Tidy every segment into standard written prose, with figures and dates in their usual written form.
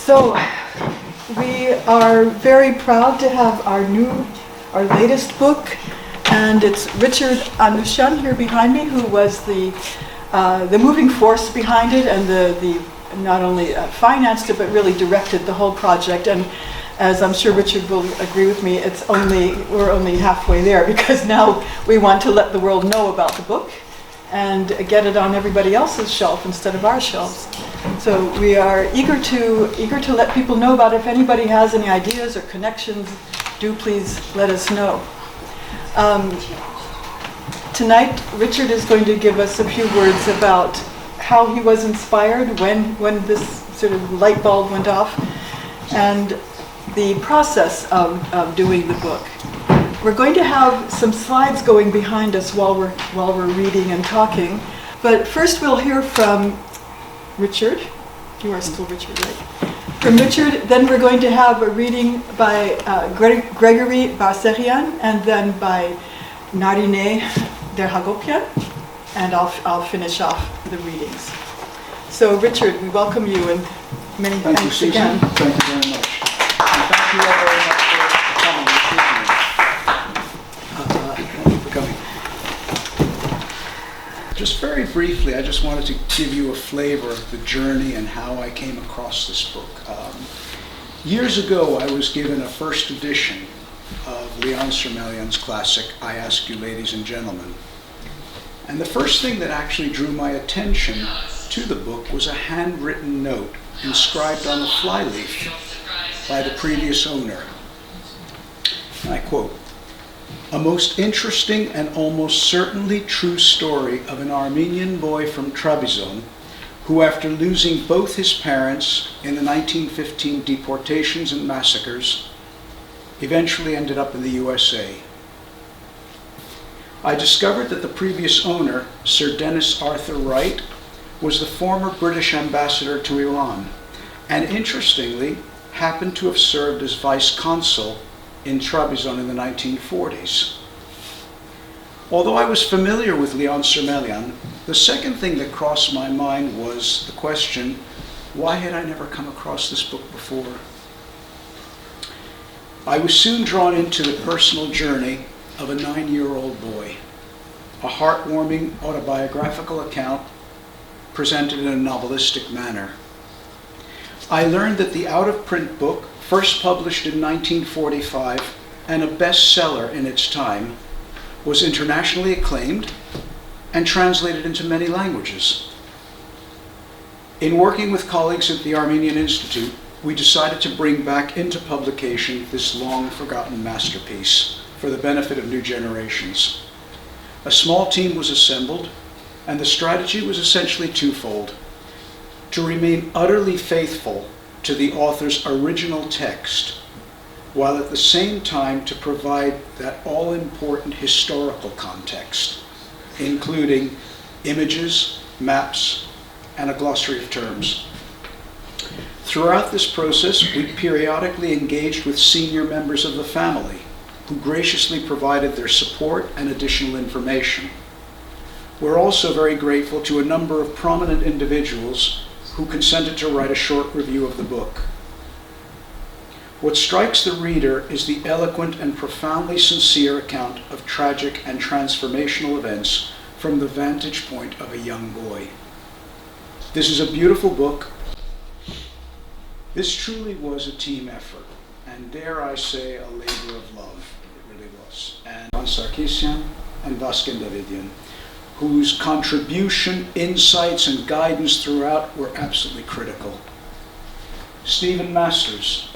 So we are very proud to have our latest book, and it's Richard Anushan here behind me, who was the moving force behind it, and the not only financed it but really directed the whole project. And as I'm sure Richard will agree with me, we're only halfway there, because now we want to let the world know about the book and get it on everybody else's shelf instead of our shelves. So we are eager to let people know about it. If anybody has any ideas or connections, do please let us know. Tonight, Richard is going to give us a few words about how he was inspired, when this sort of light bulb went off, and the process of doing the book. We're going to have some slides going behind us while we're reading and talking, but first we'll hear from Richard. You are still Richard, right? From Richard, then we're going to have a reading by Gregory Barserian, and then by Narine Derhagopian, and I'll finish off the readings. So Richard, we welcome you, and many thanks again. Thank you very much. And thank you all very much for coming this evening. Thank you for coming. Just very briefly, I just wanted to give you a flavor of the journey and how I came across this book. Years ago, I was given a first edition of Leon Surmelian's classic, I Ask You Ladies and Gentlemen. And the first thing that actually drew my attention to the book was a handwritten note inscribed on the flyleaf by the previous owner. And I quote, "A most interesting and almost certainly true story of an Armenian boy from Trabzon who, after losing both his parents in the 1915 deportations and massacres, eventually ended up in the USA. I discovered that the previous owner, Sir Dennis Arthur Wright, was the former British ambassador to Iran, and interestingly, happened to have served as vice consul in Trabzon in the 1940s. Although I was familiar with Leon Surmelian, the second thing that crossed my mind was the question, why had I never come across this book before? I was soon drawn into the personal journey of a 9-year-old boy, a heartwarming autobiographical account presented in a novelistic manner. I learned that the out-of-print book, first published in 1945 and a bestseller in its time, was internationally acclaimed and translated into many languages. In working with colleagues at the Armenian Institute, we decided to bring back into publication this long-forgotten masterpiece for the benefit of new generations. A small team was assembled, and the strategy was essentially twofold: to remain utterly faithful to the author's original text, while at the same time to provide that all-important historical context, including images, maps, and a glossary of terms. Throughout this process, we periodically engaged with senior members of the family, who graciously provided their support and additional information. We're also very grateful to a number of prominent individuals who consented to write a short review of the book. What strikes the reader is the eloquent and profoundly sincere account of tragic and transformational events from the vantage point of a young boy. This is a beautiful book. This truly was a team effort, and dare I say, a labor of love. It really was. And Sarkisian and Vaskin Davidian, whose contribution, insights, and guidance throughout were absolutely critical. Stephen Masters,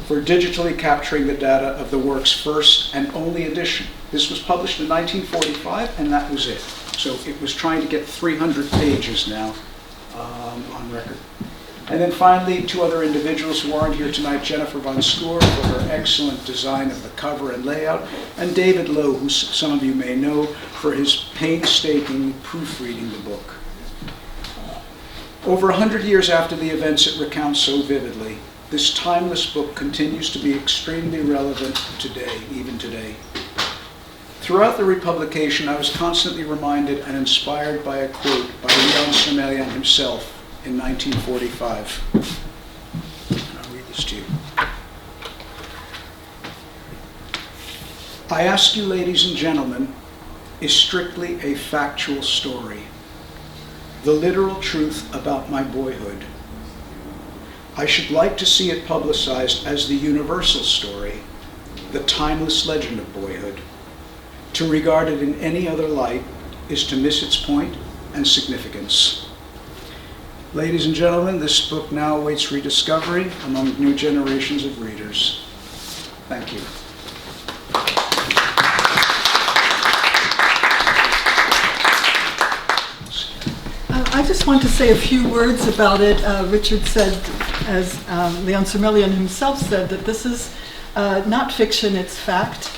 for digitally capturing the data of the work's first and only edition. This was published in 1945, and that was it. So it was trying to get 300 pages now on record. And then finally, two other individuals who aren't here tonight, Jennifer Von Skoor for her excellent design of the cover and layout, and David Lowe, who some of you may know, for his painstaking proofreading the book. Over 100 years after the events it recounts so vividly, this timeless book continues to be extremely relevant today, even today. Throughout the republication, I was constantly reminded and inspired by a quote by Leon Surmelian himself in 1945. I ask you, ladies and gentlemen, is strictly a factual story, the literal truth about my boyhood. I should like to see it publicized as the universal story, the timeless legend of boyhood. To regard it in any other light is to miss its point and significance. Ladies and gentlemen, this book now awaits rediscovery among new generations of readers. Thank you. I just want to say a few words about it. Richard said, as Leon Surmelian himself said, that this is not fiction, it's fact.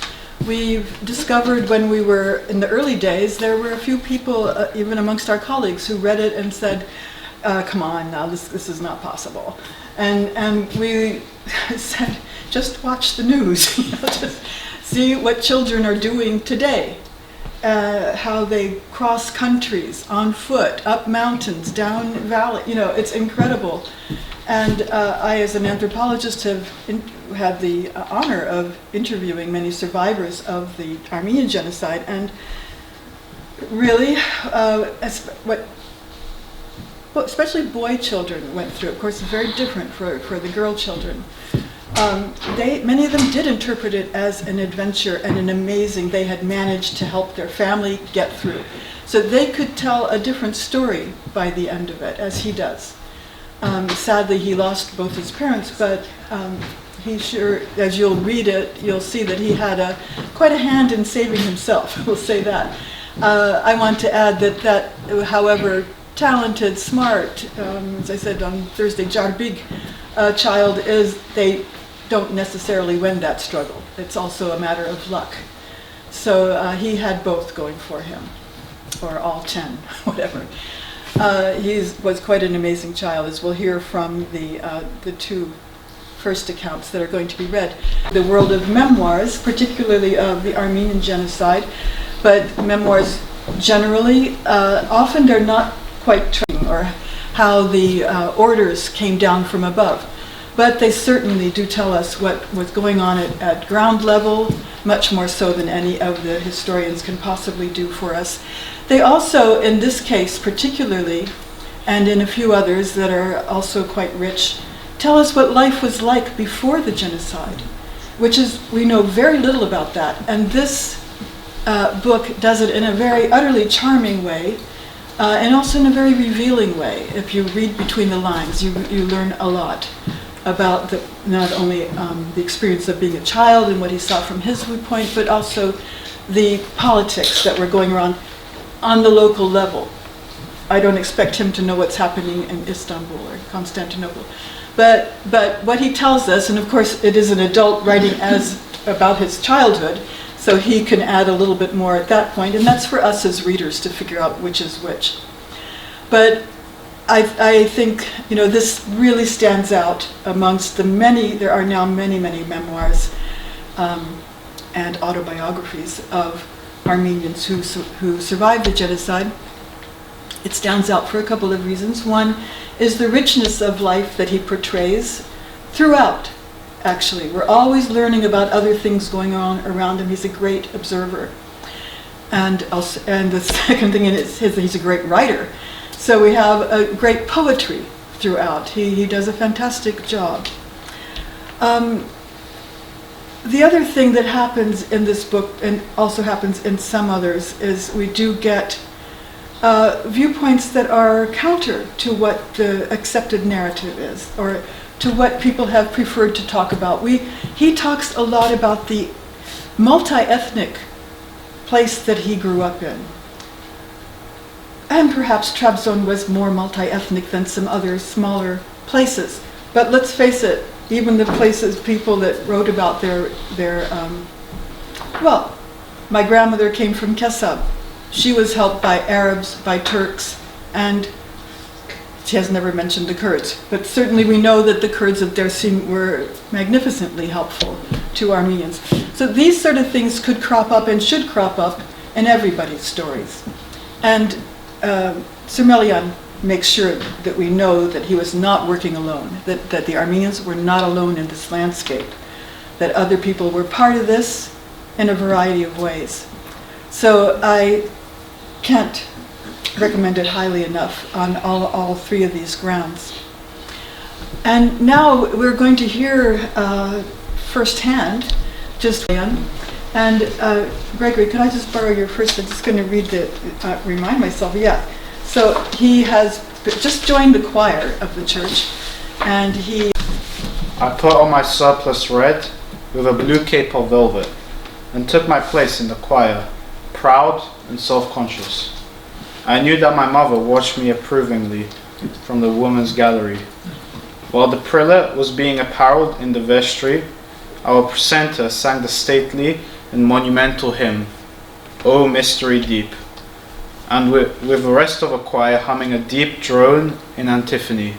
We've discovered when we were in the early days, there were a few people, even amongst our colleagues, who read it and said, come on now, this is not possible. And we said, just watch the news, just see what children are doing today. How they cross countries on foot, up mountains, down valley, it's incredible. And I, as an anthropologist, have had the honor of interviewing many survivors of the Armenian genocide, and really, especially boy children went through. Of course, it's very different for the girl children. Many of them did interpret it as an adventure and an amazing, they had managed to help their family get through. So they could tell a different story by the end of it, as he does. Sadly, he lost both his parents, but he sure, as you'll read it, you'll see that he had quite a hand in saving himself, we'll say that. I want to add that however talented, smart, as I said on Thursday, Jarbig child is, they don't necessarily win that struggle. It's also a matter of luck. So he had both going for him, or all 10, whatever. He was quite an amazing child, as we'll hear from the two first accounts that are going to be read. The world of memoirs, particularly of the Armenian genocide, but memoirs generally, often they're not quite true, or how the orders came down from above. But they certainly do tell us what was going on at ground level, much more so than any of the historians can possibly do for us. They also, in this case particularly, and in a few others that are also quite rich, tell us what life was like before the genocide, which is, we know very little about that. And this book does it in a very utterly charming way, and also in a very revealing way. If you read between the lines, you learn a lot about not only the experience of being a child and what he saw from his viewpoint, but also the politics that were going around on the local level. I don't expect him to know what's happening in Istanbul or Constantinople. But what he tells us, and of course it is an adult writing about his childhood, so he can add a little bit more at that point, and that's for us as readers to figure out which is which. But I think this really stands out amongst the many. There are now many memoirs and autobiographies of Armenians who survived the genocide. It stands out for a couple of reasons. One is the richness of life that he portrays throughout. Actually, we're always learning about other things going on around him. He's a great observer, and the second thing is he's a great writer. So we have a great poetry throughout. He does a fantastic job. The other thing that happens in this book, and also happens in some others, is we do get viewpoints that are counter to what the accepted narrative is, or to what people have preferred to talk about. He talks a lot about the multi-ethnic place that he grew up in. And perhaps Trabzon was more multi-ethnic than some other smaller places. But let's face it, even the places, people that wrote about well, my grandmother came from Kesab. She was helped by Arabs, by Turks, and she has never mentioned the Kurds. But certainly we know that the Kurds of Dersim were magnificently helpful to Armenians. So these sort of things could crop up and should crop up in everybody's stories. And Surmelian makes sure that we know that he was not working alone, that the Armenians were not alone in this landscape, that other people were part of this, in a variety of ways. So I can't recommend it highly enough on all three of these grounds. And now we're going to hear firsthand, just and Gregory, could I just borrow your first? I'm just going to read remind myself, yeah. So he has just joined the choir of the church, and I put on my surplice red with a blue cape of velvet, and took my place in the choir, proud and self-conscious. I knew that my mother watched me approvingly from the women's gallery. While the prelate was being apparelled in the vestry, our precentor sang the stately and monumental hymn, O Mystery Deep, and with the rest of the choir humming a deep drone in antiphony.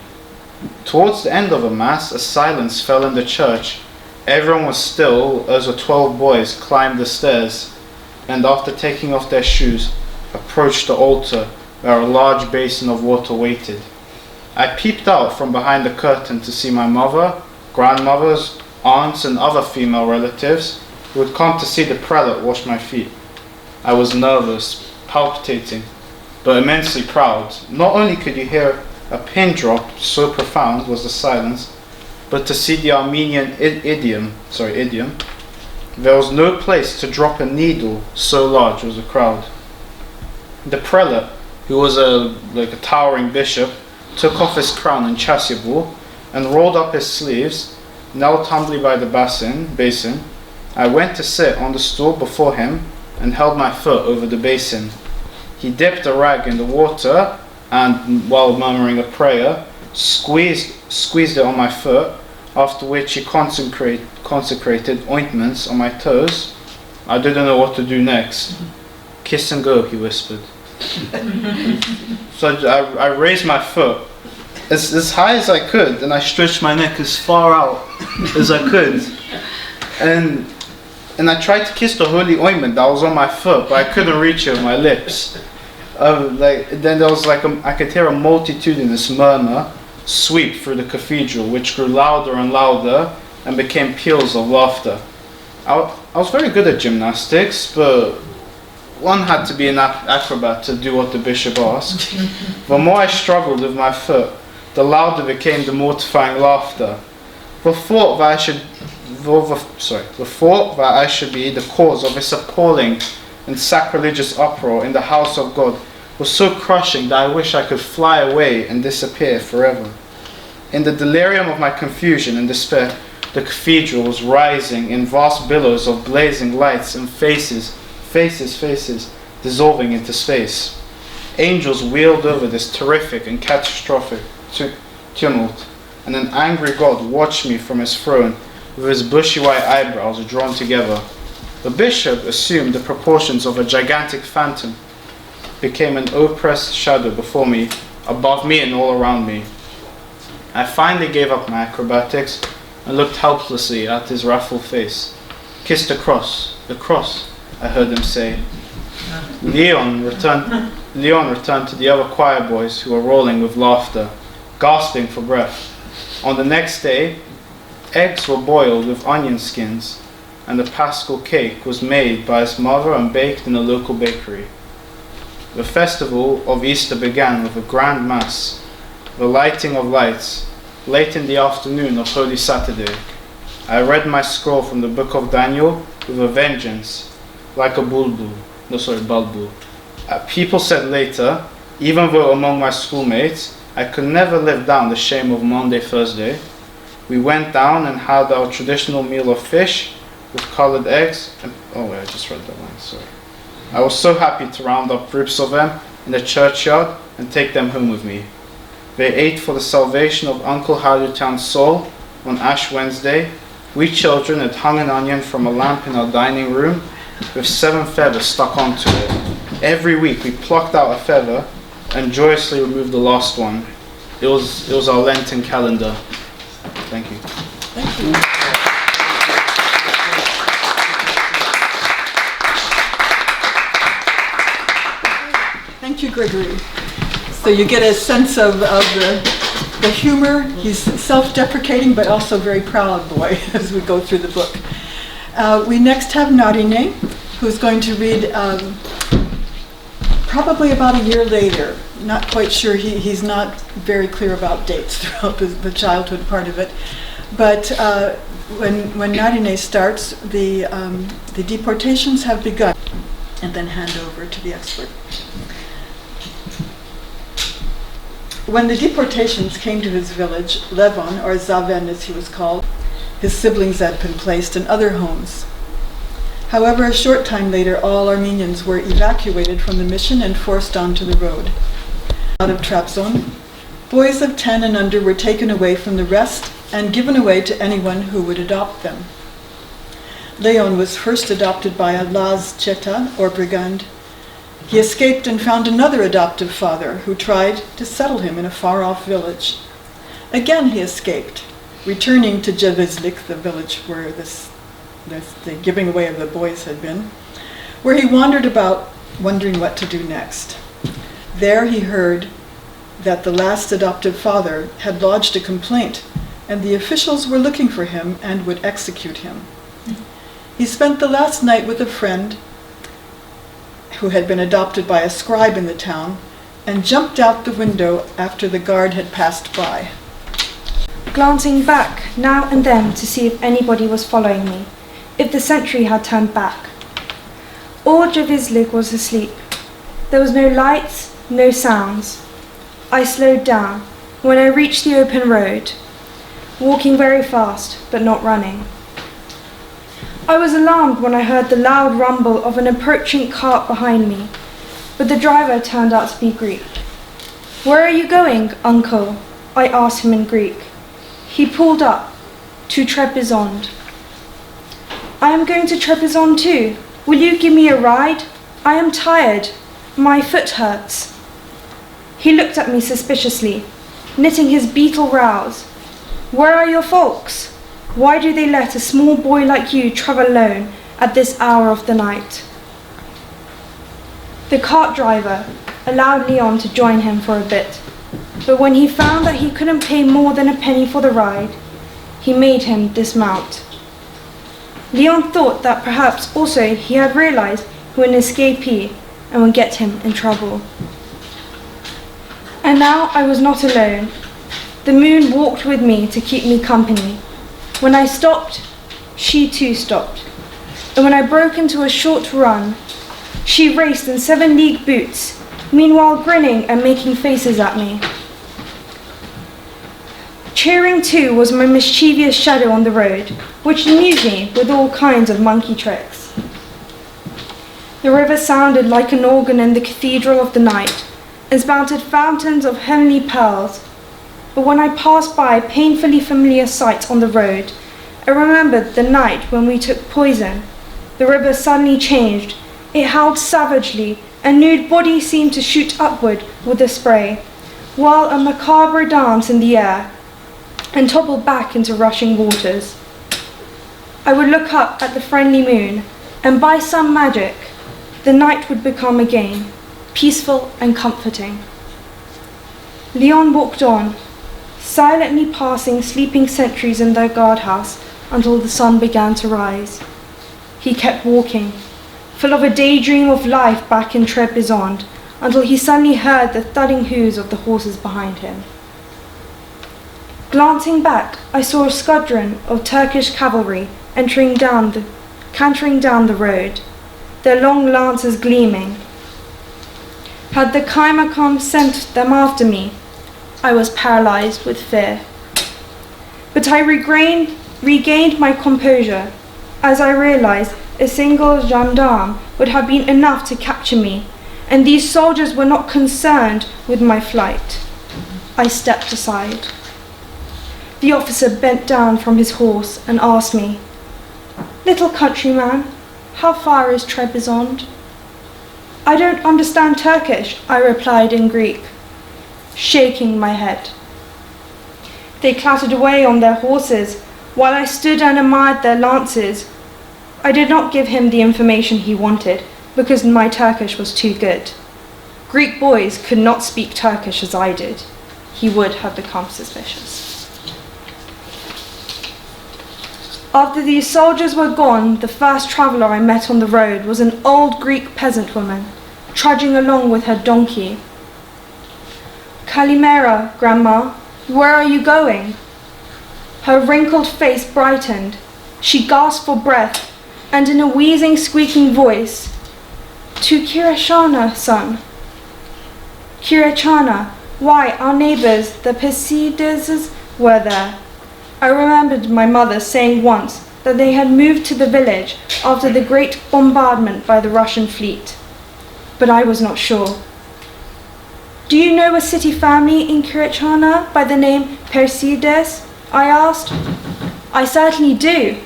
Towards the end of the mass, a silence fell in the church. Everyone was still as the 12 boys climbed the stairs, and after taking off their shoes, approached the altar where a large basin of water waited. I peeped out from behind the curtain to see my mother, grandmothers, aunts, and other female relatives who had come to see the prelate wash my feet. I was nervous, palpitating, but immensely proud. Not only could you hear a pin drop, so profound was the silence, but to see the Armenian idiom, there was no place to drop a needle, so large was the crowd. The prelate, who was like a towering bishop, took off his crown and chasuble and rolled up his sleeves, knelt humbly by the basin. I went to sit on the stool before him and held my foot over the basin. He dipped a rag in the water and, while murmuring a prayer, squeezed it on my foot, after which he consecrated ointments on my toes. I didn't know what to do next. Kiss and go, he whispered. So I raised my foot as high as I could, and I stretched my neck as far out as I could. And I tried to kiss the holy ointment that was on my foot, but I couldn't reach it with my lips. Then there was I could hear a multitudinous murmur sweep through the cathedral, which grew louder and louder and became peals of laughter. I was very good at gymnastics, but one had to be an acrobat to do what the bishop asked. The more I struggled with my foot, the louder became the mortifying laughter. The thought that I should be the cause of this appalling and sacrilegious uproar in the house of God was so crushing that I wish I could fly away and disappear forever. In the delirium of my confusion and despair, the cathedral was rising in vast billows of blazing lights and faces dissolving into space. Angels wheeled over this terrific and catastrophic tumult, and an angry God watched me from his throne with his bushy white eyebrows drawn together. The bishop assumed the proportions of a gigantic phantom, became an oppressed shadow before me, above me and all around me. I finally gave up my acrobatics and looked helplessly at his wrathful face. Kiss the cross, I heard him say. Leon returned to the other choir boys who were rolling with laughter, gasping for breath. On the next day, eggs were boiled with onion skins, and the paschal cake was made by his mother and baked in a local bakery. The festival of Easter began with a grand mass, the lighting of lights, late in the afternoon of Holy Saturday. I read my scroll from the book of Daniel with a vengeance, like a bulbul. People said later, even though among my schoolmates, I could never live down the shame of Maundy Thursday. We went down and had our traditional meal of fish with colored eggs. I just read that one, sorry. I was so happy to round up groups of them in the churchyard and take them home with me. They ate for the salvation of Uncle Halutan's soul on Ash Wednesday. We children had hung an onion from a lamp in our dining room with 7 feathers stuck onto it. Every week we plucked out a feather and joyously removed the last one. It was our Lenten calendar. Thank you. Thank you. Thank you, Gregory. So you get a sense of the humor. He's self-deprecating, but also very proud boy as we go through the book. We next have Narine, who's going to read probably about a year later. Not quite sure, he's not very clear about dates throughout the childhood part of it. But when Narine starts, the deportations have begun, and then hand over to the expert. When the deportations came to his village, Levon, or Zaven as he was called, his siblings had been placed in other homes. However, a short time later, all Armenians were evacuated from the mission and forced onto the road. Out of Trabzon, boys of 10 and under were taken away from the rest and given away to anyone who would adopt them. Leon was first adopted by a Laz Cheta, or brigand. He escaped and found another adoptive father who tried to settle him in a far-off village. Again he escaped, returning to Jevizlik, the village where the giving away of the boys had been, where he wandered about, wondering what to do next. There he heard that the last adoptive father had lodged a complaint, and the officials were looking for him and would execute him. He spent the last night with a friend who had been adopted by a scribe in the town, and jumped out the window after the guard had passed by. Glancing back now and then to see if anybody was following me, if the sentry had turned back. All Jevizlik was asleep. There was no lights, no sounds. I slowed down when I reached the open road, walking very fast but not running. I was alarmed when I heard the loud rumble of an approaching cart behind me, but the driver turned out to be Greek. "Where are you going, uncle?" I asked him in Greek. He pulled up to Trebizond. "I am going to Trebizond too. Will you give me a ride? I am tired. My foot hurts." He looked at me suspiciously, knitting his beetle brows. "Where are your folks? Why do they let a small boy like you travel alone at this hour of the night?" The cart driver allowed Leon to join him for a bit, but when he found that he couldn't pay more than a penny for the ride, he made him dismount. Leon thought that perhaps also he had realized he was an escapee and would get him in trouble. And now I was not alone. The moon walked with me to keep me company. When I stopped, she too stopped. And when I broke into a short run, she raced in 7-league boots, meanwhile grinning and making faces at me. Cheering too was my mischievous shadow on the road, which amused me with all kinds of monkey tricks. The river sounded like an organ in the cathedral of the night, and spouted fountains of heavenly pearls. But when I passed by painfully familiar sights on the road, I remembered the night when we took poison. The river suddenly changed. It howled savagely, and nude bodies seemed to shoot upward with the spray, while a macabre dance in the air, and toppled back into rushing waters. I would look up at the friendly moon, and by some magic, the night would become again peaceful and comforting. Leon walked on, silently passing sleeping sentries in their guardhouse until the sun began to rise. He kept walking, full of a daydream of life back in Trebizond, until he suddenly heard the thudding hoofs of the horses behind him. Glancing back, I saw a squadron of Turkish cavalry cantering down the road, their long lances gleaming. Had the Kaimakam sent them after me, I was paralyzed with fear. But I regained my composure as I realized a single gendarme would have been enough to capture me, and these soldiers were not concerned with my flight. I stepped aside. The officer bent down from his horse and asked me, "Little countryman, how far is Trebizond?" "I don't understand Turkish," I replied in Greek, shaking my head. They clattered away on their horses, while I stood and admired their lances. I did not give him the information he wanted, because my Turkish was too good. Greek boys could not speak Turkish as I did. He would have become suspicious. After these soldiers were gone, the first traveller I met on the road was an old Greek peasant woman, trudging along with her donkey. Kalimera, Grandma, where are you going? Her wrinkled face brightened. She gasped for breath, and in a wheezing, squeaking voice, to Kirachana, son. Kirachana, why, our neighbours, the Persides, were there. I remembered my mother saying once that they had moved to the village after the great bombardment by the Russian fleet. But I was not sure. Do you know a city family in Kirachana by the name Persides? I asked. I certainly do.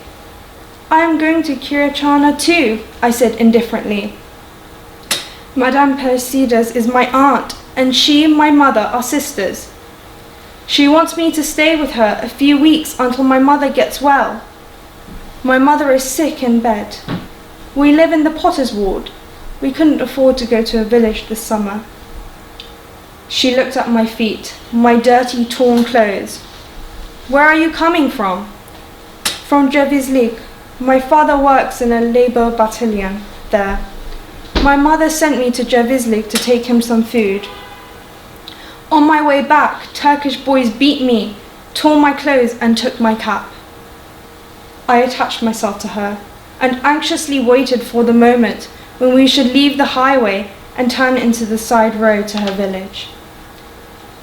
I am going to Kirachana too, I said indifferently. Madame Persides is my aunt, and she and my mother are sisters. She wants me to stay with her a few weeks until my mother gets well. My mother is sick in bed. We live in the Potter's Ward. We couldn't afford to go to a village this summer. She looked at my feet, my dirty, torn clothes. Where are you coming from? From Jevizlik. My father works in a labour battalion there. My mother sent me to Jevizlik to take him some food. On my way back, Turkish boys beat me, tore my clothes and took my cap. I attached myself to her and anxiously waited for the moment when we should leave the highway and turn into the side road to her village.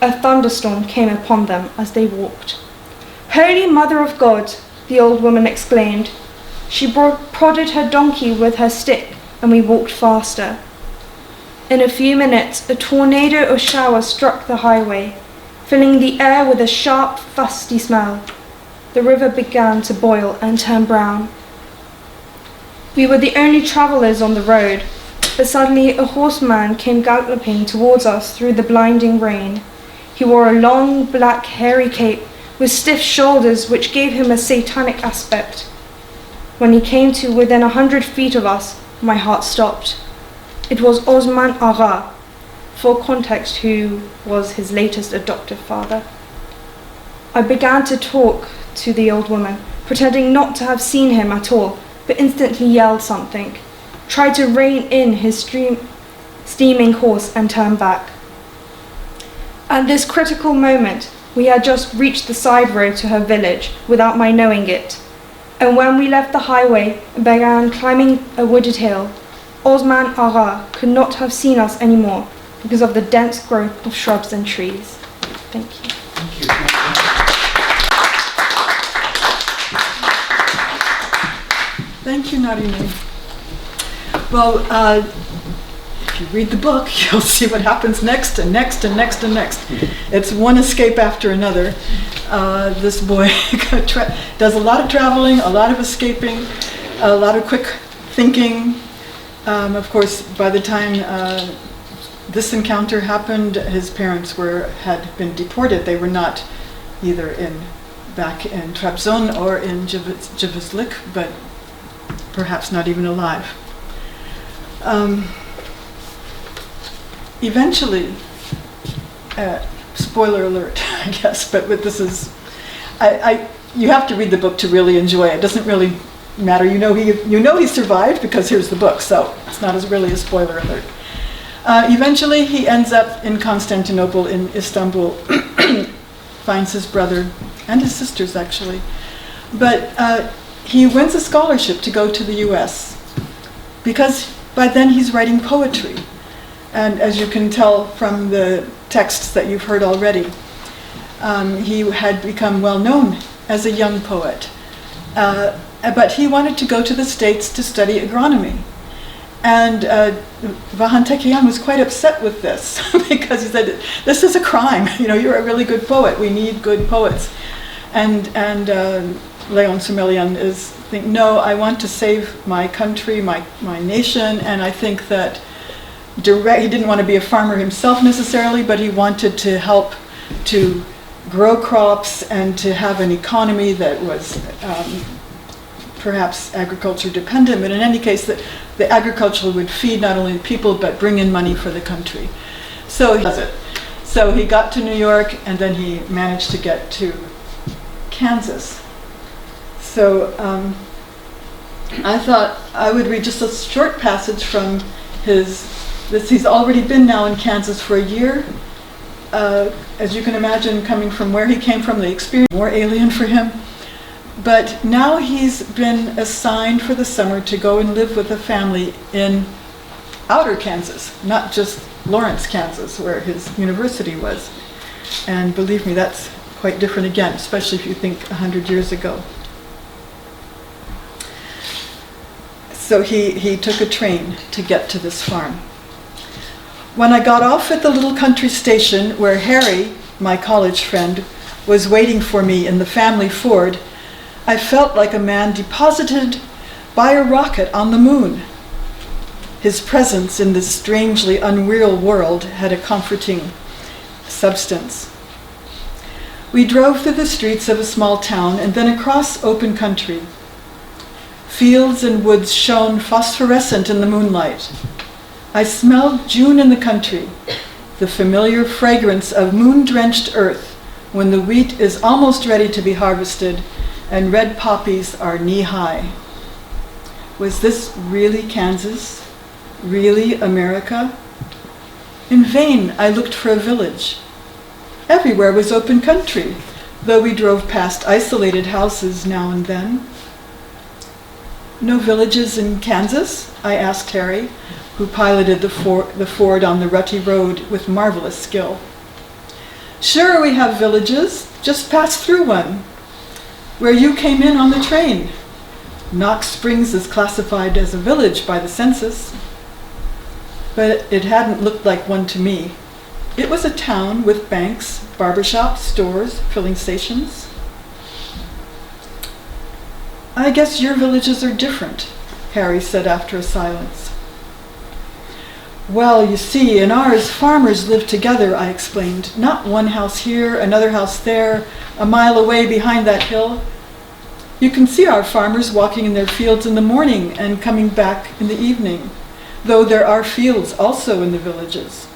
A thunderstorm came upon them as they walked. Holy Mother of God, the old woman exclaimed. She prodded her donkey with her stick and we walked faster. In a few minutes, a tornado of showers struck the highway, filling the air with a sharp, fusty smell. The river began to boil and turn brown. We were the only travellers on the road, but suddenly a horseman came galloping towards us through the blinding rain. He wore a long, black, hairy cape with stiff shoulders which gave him a satanic aspect. When he came to within 100 feet of us, my heart stopped. It was Osman Agha, for context, who was his latest adoptive father. I began to talk to the old woman, pretending not to have seen him at all, but instantly yelled something, tried to rein in his steaming horse and turned back. At this critical moment, we had just reached the side road to her village without my knowing it, and when we left the highway and began climbing a wooded hill, Osman Agha could not have seen us anymore because of the dense growth of shrubs and trees. Thank you. Thank you. Thank you, Narini. Well, if you read the book, you'll see what happens next and next and next and next. It's one escape after another. This boy does a lot of traveling, a lot of escaping, a lot of quick thinking. Of course, by the time this encounter happened, his parents had been deported. They were not either back in Trabzon or in Cevizlik, but perhaps not even alive. Eventually, spoiler alert, I guess, but this is, you have to read the book to really enjoy it. It doesn't really matter. You know he survived because here's the book, so it's not really a spoiler alert. Eventually, he ends up in Constantinople, in Istanbul, finds his brother and his sisters, actually. But he wins a scholarship to go to the US because by then he's writing poetry. And as you can tell from the texts that you've heard already, he had become well known as a young poet. But he wanted to go to the States to study agronomy. And Vahan Tekian was quite upset with this because he said, this is a crime. You're a really good poet. We need good poets. And Leon Surmelian is thinking, no, I want to save my country, my nation, and I think that he didn't want to be a farmer himself necessarily, but he wanted to help to grow crops and to have an economy that was perhaps agriculture dependent, but in any case, that the agriculture would feed not only the people, but bring in money for the country. So he does it. So he got to New York, and then he managed to get to Kansas. So I thought I would read just a short passage from he's already been now in Kansas for a year. As you can imagine, coming from where he came from, the experience more alien for him. But now he's been assigned for the summer to go and live with a family in outer Kansas, not just Lawrence, Kansas, where his university was. And believe me, that's quite different again, especially if you think 100 years ago. So he took a train to get to this farm. When I got off at the little country station where Harry, my college friend, was waiting for me in the family Ford, I felt like a man deposited by a rocket on the moon. His presence in this strangely unreal world had a comforting substance. We drove through the streets of a small town and then across open country. Fields and woods shone phosphorescent in the moonlight. I smelled June in the country, the familiar fragrance of moon-drenched earth when the wheat is almost ready to be harvested and red poppies are knee-high. Was this really Kansas? Really America? In vain I looked for a village. Everywhere was open country, though we drove past isolated houses now and then. No villages in Kansas? I asked Harry, who piloted the Ford on the rutty road with marvelous skill. Sure, we have villages. Just passed through one, where you came in on the train. Knox Springs is classified as a village by the census, but it hadn't looked like one to me. It was a town with banks, barbershops, stores, filling stations. I guess your villages are different, Harry said after a silence. Well, you see, in ours, farmers live together, I explained. Not one house here, another house there, a mile away behind that hill. You can see our farmers walking in their fields in the morning and coming back in the evening, though there are fields also in the villages.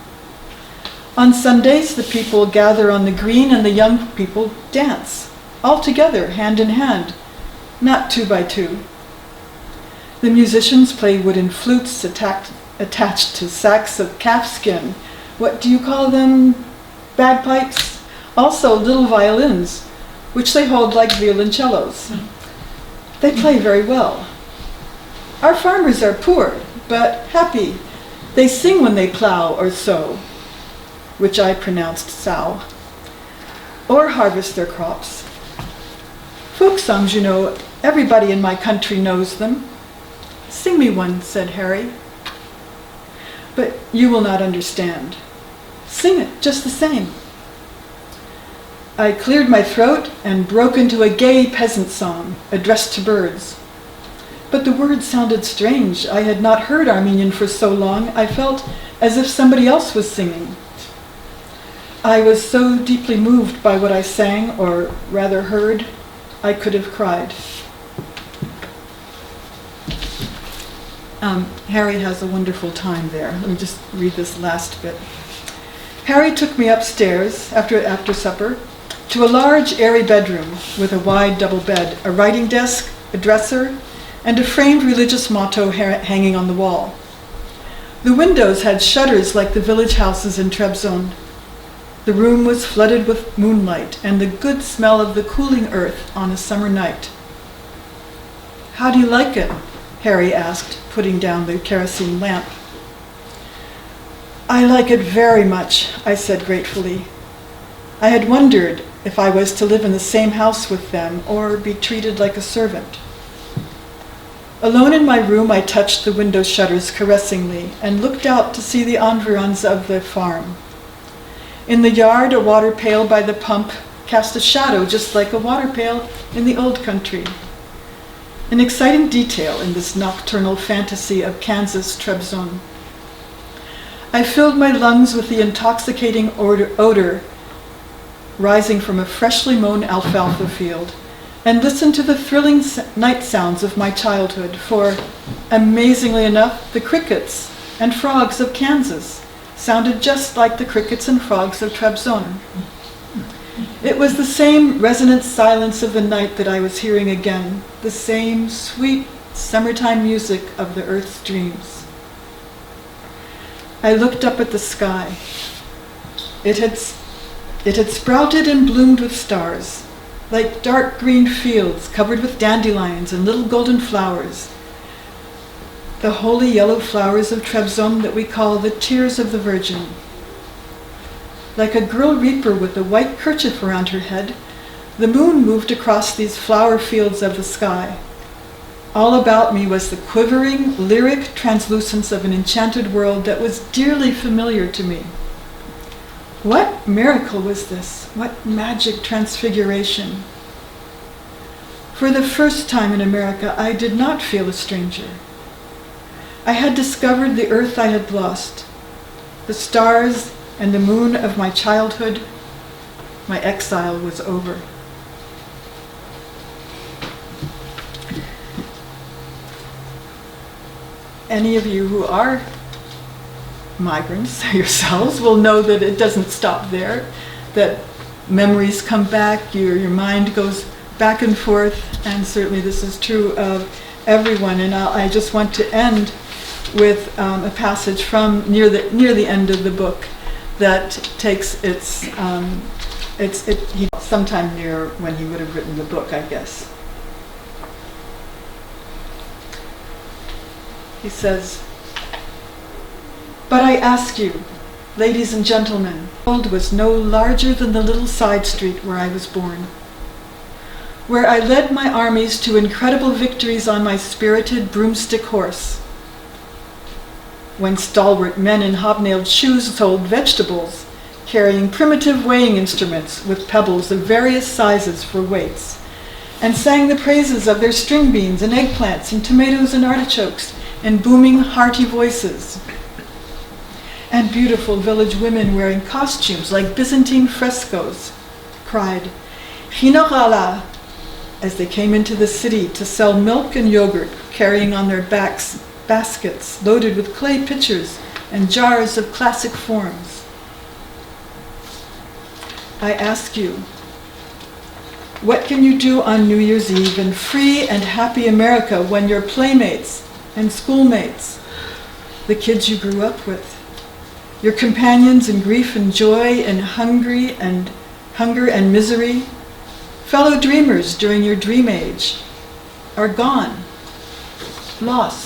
On Sundays, the people gather on the green and the young people dance, all together, hand in hand, not 2 by 2. The musicians play wooden flutes attached to sacks of calfskin. What do you call them? Bagpipes? Also little violins, which they hold like violoncellos. They play very well. Our farmers are poor, but happy. They sing when they plow or sow, which I pronounced sow, or harvest their crops. Folk songs, you know, everybody in my country knows them. Sing me one, said Harry. But you will not understand. Sing it just the same. I cleared my throat and broke into a gay peasant song addressed to birds. But the words sounded strange. I had not heard Armenian for so long. I felt as if somebody else was singing. I was so deeply moved by what I sang, or rather heard, I could have cried. Harry has a wonderful time there. Let me just read this last bit. Harry took me upstairs after supper to a large airy bedroom with a wide double bed, a writing desk, a dresser, and a framed religious motto hanging on the wall. The windows had shutters like the village houses in Trebizond. The room was flooded with moonlight and the good smell of the cooling earth on a summer night. How do you like it? Harry asked, putting down the kerosene lamp. I like it very much, I said gratefully. I had wondered if I was to live in the same house with them or be treated like a servant. Alone in my room, I touched the window shutters caressingly and looked out to see the environs of the farm. In the yard, a water pail by the pump cast a shadow just like a water pail in the old country. An exciting detail in this nocturnal fantasy of Kansas Trebizond. I filled my lungs with the intoxicating odor rising from a freshly mown alfalfa field and listened to the thrilling night sounds of my childhood, for, amazingly enough, the crickets and frogs of Kansas sounded just like the crickets and frogs of Trebizond. It was the same resonant silence of the night that I was hearing again, the same sweet summertime music of the earth's dreams. I looked up at the sky. It had sprouted and bloomed with stars, like dark green fields covered with dandelions and little golden flowers, the holy yellow flowers of Trebizond that we call the tears of the Virgin. Like a girl reaper with a white kerchief around her head, the moon moved across these flower fields of the sky. All about me was the quivering, lyric translucence of an enchanted world that was dearly familiar to me. What miracle was this? What magic transfiguration? For the first time in America, I did not feel a stranger. I had discovered the earth I had lost, the stars and the moon of my childhood. My exile was over. Any of you who are migrants yourselves will know that it doesn't stop there, that memories come back, your mind goes back and forth, and certainly this is true of everyone. And I just want to end with a passage from near the end of the book that takes sometime near when he would have written the book, I guess. He says, "But I ask you, ladies and gentlemen, the world was no larger than the little side street where I was born, where I led my armies to incredible victories on my spirited broomstick horse, when stalwart men in hobnailed shoes sold vegetables, carrying primitive weighing instruments with pebbles of various sizes for weights, and sang the praises of their string beans and eggplants and tomatoes and artichokes in booming, hearty voices. And beautiful village women wearing costumes like Byzantine frescoes cried, 'Chinogala,' as they came into the city to sell milk and yogurt, carrying on their backs baskets loaded with clay pitchers and jars of classic forms. I ask you, what can you do on New Year's Eve in free and happy America when your playmates and schoolmates, the kids you grew up with, your companions in grief and joy and hunger and misery, fellow dreamers during your dream age, are gone, lost?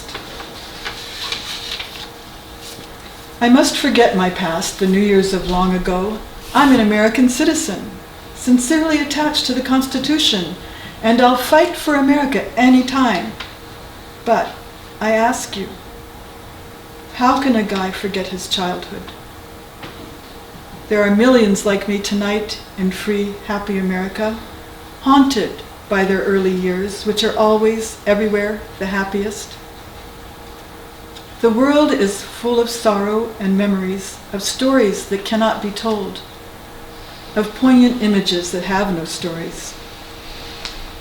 I must forget my past, the New Year's of long ago. I'm an American citizen, sincerely attached to the Constitution, and I'll fight for America any time. But I ask you, how can a guy forget his childhood? There are millions like me tonight in free, happy America, haunted by their early years, which are always, everywhere, the happiest. The world is full of sorrow and memories, of stories that cannot be told, of poignant images that have no stories.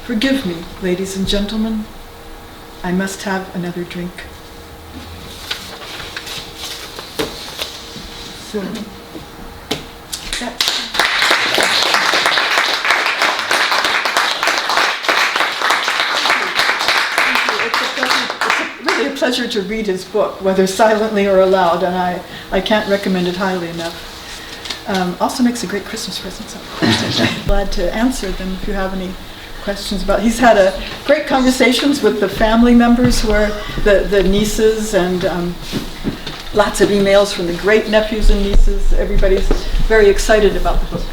Forgive me, ladies and gentlemen, I must have another drink. So, that's... It's really a pleasure to read his book, whether silently or aloud, and I can't recommend it highly enough. Also makes a great Christmas present, so I'm glad to answer them if you have any questions about. He's had great conversations with the family members who are the nieces, and lots of emails from the great nephews and nieces. Everybody's very excited about the book.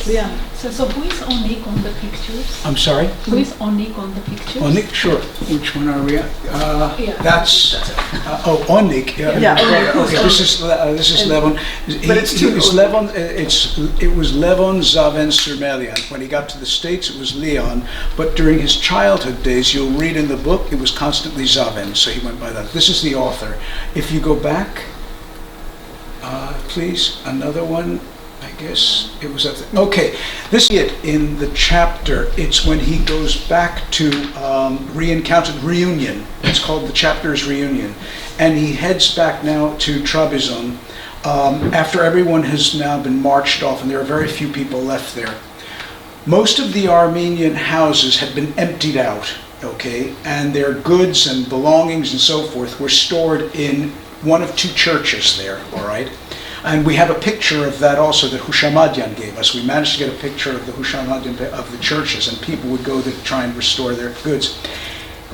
Leon. So who is Onik on the pictures? I'm sorry? Who is Onik on the pictures? Onik, sure. Which one are we at? Yeah. That's Onik. Yeah, Onik. Okay, this is Levon. But it's two Levon. It was Levon Zaven Surmelian. When he got to the States, it was Leon. But during his childhood days, you'll read in the book, it was constantly Zaven. So he went by that. This is the author. If you go back, please, another one. I guess it was at the, okay. This is it in the chapter. It's when he goes back to reunion. It's called the chapter's reunion, and he heads back now to Trebizond after everyone has now been marched off, and there are very few people left there. Most of the Armenian houses had been emptied out, okay, and their goods and belongings and so forth were stored in one of two churches there, all right? And we have a picture of that also that Hushamadyan gave us. We managed to get a picture of the Hushamadyan of the churches, and people would go to try and restore their goods.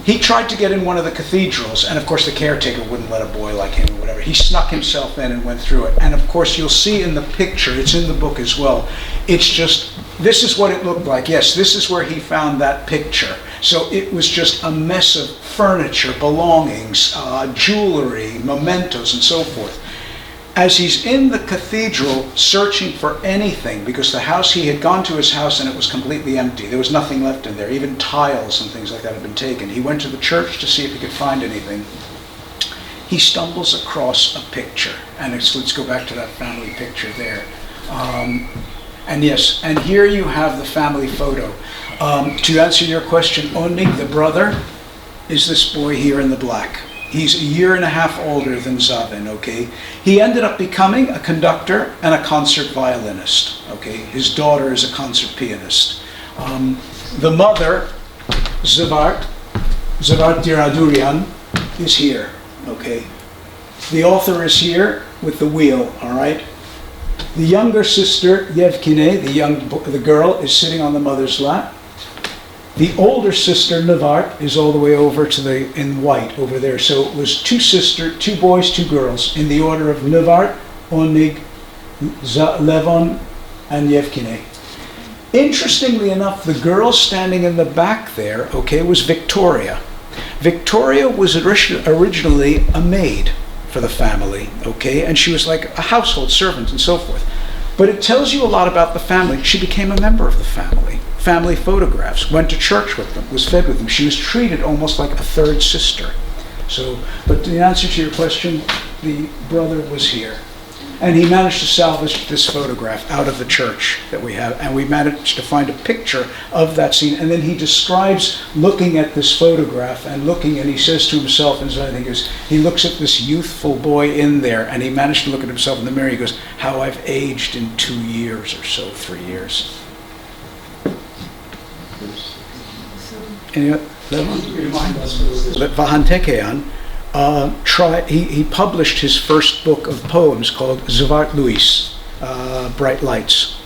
He tried to get in one of the cathedrals, and of course the caretaker wouldn't let a boy like him or whatever. He snuck himself in and went through it. And of course you'll see in the picture, it's in the book as well, it's just, this is what it looked like. Yes, this is where he found that picture. So it was just a mess of furniture, belongings, jewelry, mementos, and so forth. As he's in the cathedral searching for anything, because the house, he had gone to his house and it was completely empty. There was nothing left in there. Even tiles and things like that had been taken. He went to the church to see if he could find anything. He stumbles across a picture. And let's go back to that family picture there. And yes, and here you have the family photo. To answer your question, Onik, the brother, is this boy here in the black. He's a year and a half older than Zavin, okay? He ended up becoming a conductor and a concert violinist, okay? His daughter is a concert pianist. The mother, Zavart Diradurian, is here, okay? The author is here with the wheel, all right? The younger sister, Yevkine, the girl, is sitting on the mother's lap. The older sister, Navart, is all the way over to in white over there. So it was two boys, two girls, in the order of Navart, Onig, Levon, and Yevkine. Interestingly enough, the girl standing in the back there, okay, was Victoria. Victoria was originally a maid for the family, okay, and she was like a household servant and so forth. But it tells you a lot about the family. She became a member of the family. Family photographs, went to church with them, was fed with them. She was treated almost like a third sister. So, but the answer to your question, the brother was here. And he managed to salvage this photograph out of the church that we have, and we managed to find a picture of that scene. And then he describes looking at this photograph and looking, and he says to himself, and I think he looks at this youthful boy in there, and he managed to look at himself in the mirror. He goes, "How I've aged in 2 years or so, 3 years." Vahantekean, he published his first book of poems called Zvart Luis, Bright Lights.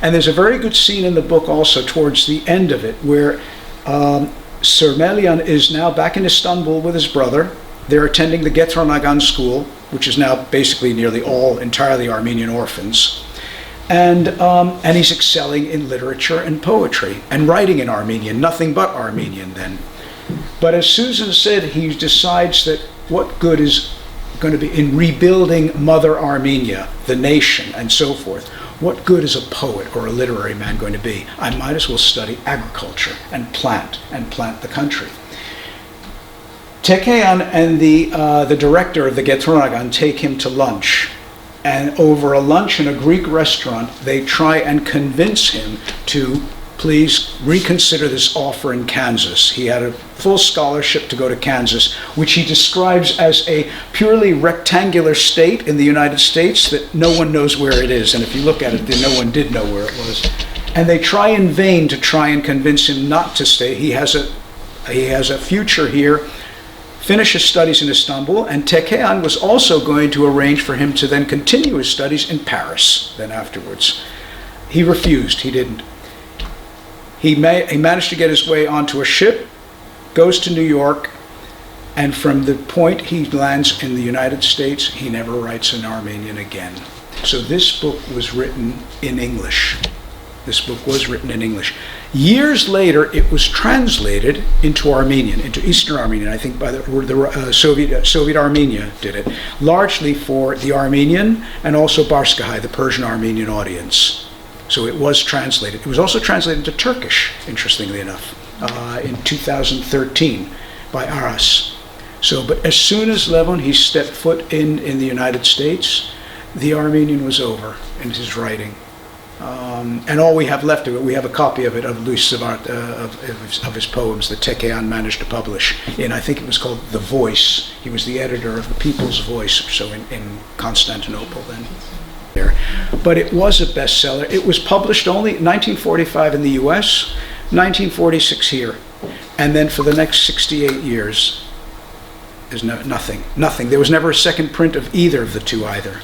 And there's a very good scene in the book also towards the end of it where Surmelian is now back in Istanbul with his brother. They're attending the Getronagan school, which is now basically entirely Armenian orphans. And he's excelling in literature and poetry and writing in Armenian, nothing but Armenian then. But as Susan said, he decides that what good is going to be in rebuilding Mother Armenia, the nation, and so forth. What good is a poet or a literary man going to be? I might as well study agriculture and plant the country. Tekean and the director of the Getronagan take him to lunch. And over a lunch in a Greek restaurant, they try and convince him to please reconsider this offer in Kansas. He had a full scholarship to go to Kansas, which he describes as a purely rectangular state in the United States that no one knows where it is. And if you look at it, then no one did know where it was. And they try in vain to try and convince him not to stay. He has a future here. Finish his studies in Istanbul, and Tekean was also going to arrange for him to then continue his studies in Paris then afterwards. He refused, he didn't. He managed to get his way onto a ship, goes to New York, and from the point he lands in the United States, he never writes in Armenian again. So this book was written in English. Years later, it was translated into Armenian, into Eastern Armenian. I think by the Soviet Armenia did it, largely for the Armenian and also Barskahai, the Persian Armenian audience. So it was translated. It was also translated into Turkish, interestingly enough, in 2013 by Aras. So, but as soon as Levon, he stepped foot in the United States, the Armenian was over in his writing. And all we have left of it, we have a copy of it, of Luis Zavart, of his poems that Tekean managed to publish in, I think it was called The Voice. He was the editor of the People's Voice, so in Constantinople then. there. But it was a bestseller. It was published only in 1945 in the US, 1946 here. And then for the next 68 years, there's nothing. There was never a second print of either of the two either.